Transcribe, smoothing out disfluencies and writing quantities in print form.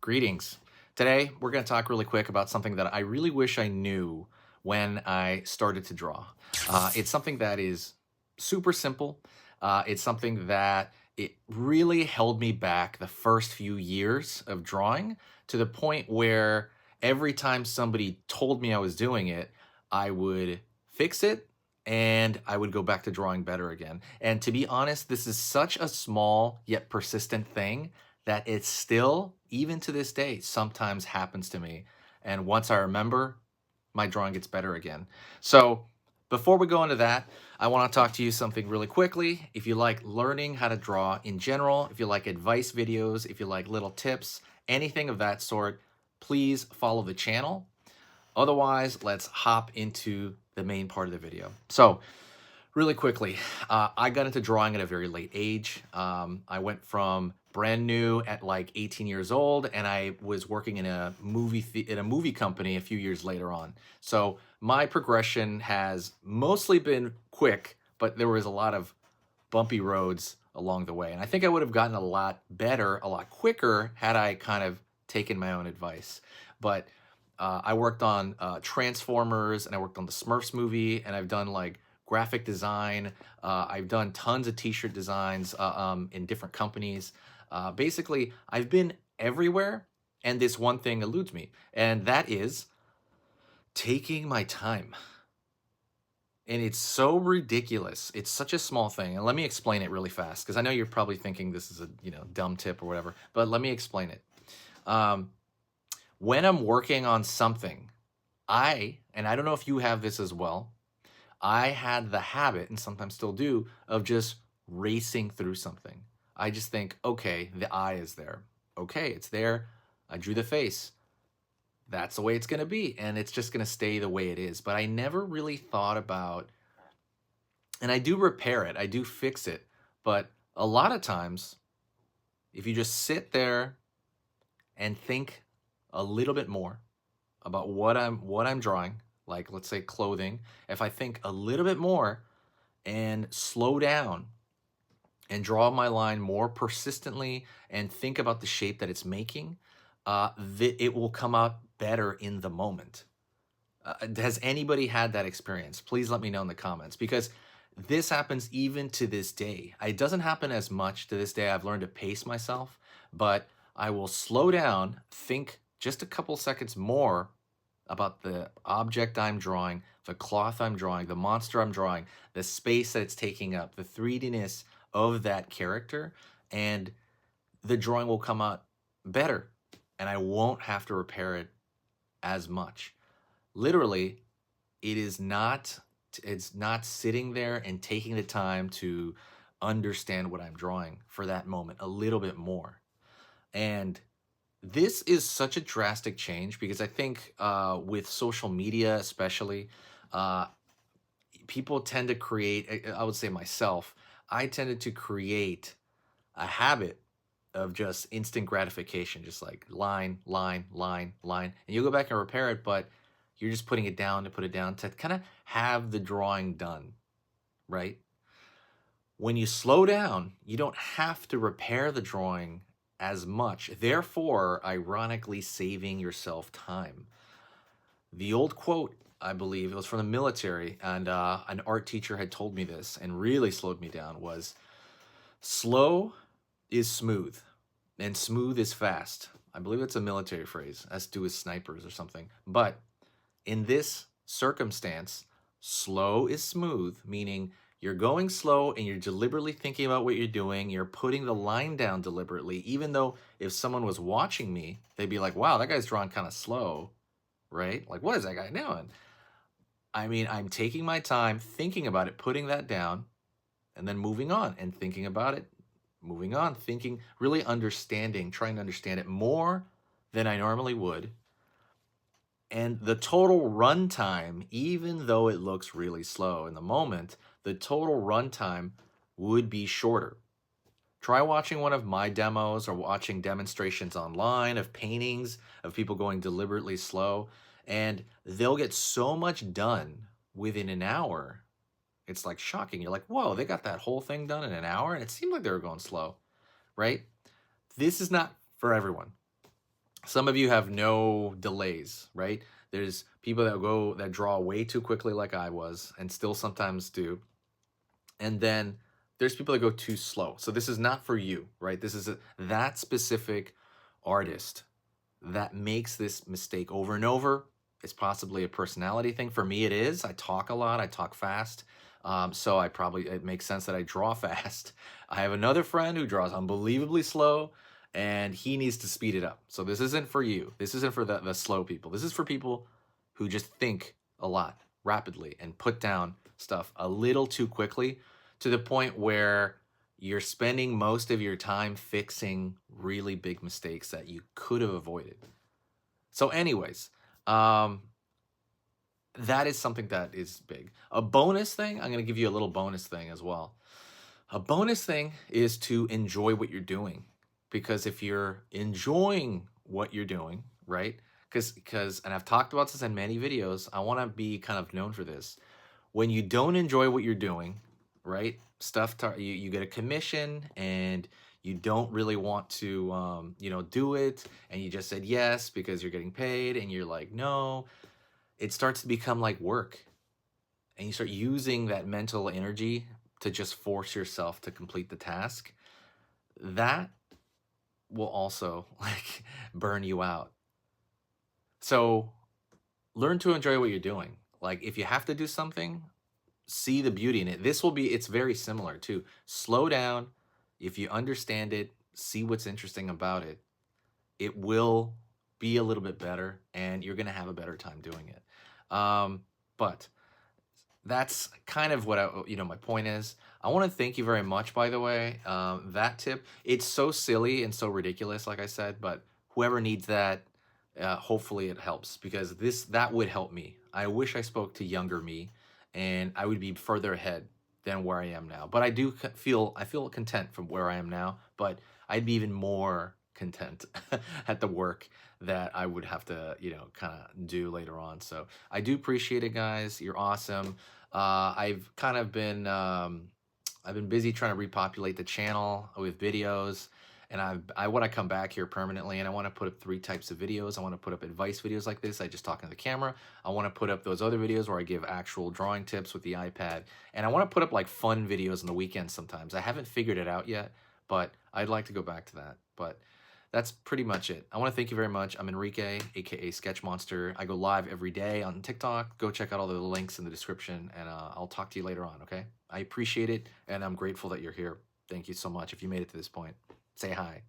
Greetings. Today, we're going to talk really quick about something that I really wish I knew when I started to draw. It's something that is super simple. It's something that it really held me back the first few years of drawing to the point where every time somebody told me I was doing it, I would fix it and I would go back to drawing better again. And to be honest, this is such a small yet persistent thing that it still, even to this day, sometimes happens to me. And once I remember, my drawing gets better again. So before we go into that, I want to talk to you something really quickly. If you like learning how to draw in general, if you like advice videos, if you like little tips, anything of that sort, please follow the channel. Otherwise, let's hop into the main part of the video. So really quickly, I got into drawing at a very late age. I went from brand new at like 18 years old, and I was working in a movie company a few years later on. So my progression has mostly been quick, but there was a lot of bumpy roads along the way. And I think I would have gotten a lot better, a lot quicker had I kind of taken my own advice. But I worked on Transformers, and I worked on the Smurfs movie, and I've done like graphic design. I've done tons of t-shirt designs in different companies. Basically, I've been everywhere, and this one thing eludes me, and that is taking my time. And it's so ridiculous. It's such a small thing. And let me explain it really fast, because I know you're probably thinking this is a dumb tip or whatever, but let me explain it. Um, when I'm working on something, and I don't know if you have this as well, I had the habit, and sometimes still do, of just racing through something. I just think, okay, the eye is there. Okay, it's there. I drew the face. That's the way it's going to be, and it's just going to stay the way it is. But I never really thought about, and I do repair it, I do fix it, but a lot of times, if you just sit there and think a little bit more about what I'm drawing, like let's say clothing, if I think a little bit more and slow down and draw my line more persistently and think about the shape that it's making, it will come out better in the moment. Has anybody had that experience? Please let me know in the comments, because this happens even to this day. It doesn't happen as much to this day. I've learned to pace myself, but I will slow down, think just a couple seconds more about the object I'm drawing, the cloth I'm drawing, the monster I'm drawing, the space that it's taking up, the 3D-ness of that character, and the drawing will come out better, and I won't have to repair it as much. Literally, it's not sitting there and taking the time to understand what I'm drawing for that moment a little bit more. And this is such a drastic change, because I think with social media especially, uh, people tend to create, I would say myself, I tended to create a habit of just instant gratification, just like line, line, line, line. And you'll go back and repair it, but you're just putting it down to put it down to kind of have the drawing done, right? When you slow down, you don't have to repair the drawing as much, therefore, ironically, saving yourself time. The old quote, I believe, it was from the military, and an art teacher had told me this and really slowed me down, was slow is smooth, and smooth is fast. I believe it's a military phrase, has to do with snipers or something. But in this circumstance, slow is smooth, meaning you're going slow and you're deliberately thinking about what you're doing. You're putting the line down deliberately, even though if someone was watching me, they'd be like, wow, that guy's drawing kind of slow, right? Like, what is that guy doing? I mean, I'm taking my time, thinking about it, putting that down, and then moving on and thinking about it, moving on, thinking, really understanding, trying to understand it more than I normally would. And the total runtime, even though it looks really slow in the moment, the total runtime would be shorter. Try watching one of my demos or watching demonstrations online of paintings of people going deliberately slow, and they'll get so much done within an hour. It's like shocking. You're like, whoa, they got that whole thing done in an hour, and it seemed like they were going slow, right? This is not for everyone. Some of you have no delays, right? There's people that draw way too quickly like I was and still sometimes do. And then there's people that go too slow. So this is not for you, right? This is that specific artist that makes this mistake over and over. It's possibly a personality thing. For me, it is. I talk a lot. I talk fast. So it makes sense that I draw fast. I have another friend who draws unbelievably slow, and he needs to speed it up. So this isn't for you. This isn't for the slow people. This is for people who just think a lot rapidly and put down stuff a little too quickly, to the point where you're spending most of your time fixing really big mistakes that you could have avoided. So anyways, that is something that is big. A bonus thing, I'm going to give you a little bonus thing as well. A bonus thing is to enjoy what you're doing. Because if you're enjoying what you're doing, right? Because and I've talked about this in many videos, I want to be kind of known for this. When you don't enjoy what you're doing, right? You get a commission and you don't really want to do it, and you just said yes because you're getting paid, and you're like, no, it starts to become like work, and you start using that mental energy to just force yourself to complete the task. That will also like burn you out. So learn to enjoy what you're doing. Like if you have to do something, see the beauty in it. It's very similar too. Slow down. If you understand it, see what's interesting about it. It will be a little bit better, and you're going to have a better time doing it. But that's kind of what my point is. I want to thank you very much, by the way. That tip, it's so silly and so ridiculous, like I said, but whoever needs that, hopefully it helps, because that would help me. I wish I spoke to younger me, and I would be further ahead than where I am now. But I feel content from where I am now, but I'd be even more content at the work that I would have to, kind of do later on. So I do appreciate it, guys. You're awesome. I've kind of been I've been busy trying to repopulate the channel with videos, and I want to come back here permanently, and I want to put up 3 types of videos. I want to put up advice videos like this, I just talk into the camera. I want to put up those other videos where I give actual drawing tips with the iPad, and I want to put up like fun videos on the weekends sometimes. I haven't figured it out yet, but I'd like to go back to that. But that's pretty much it. I want to thank you very much. I'm Enrique, aka Sketch Monster. I go live every day on TikTok. Go check out all the links in the description, and I'll talk to you later on, okay? I appreciate it, and I'm grateful that you're here. Thank you so much if you made it to this point. Say hi.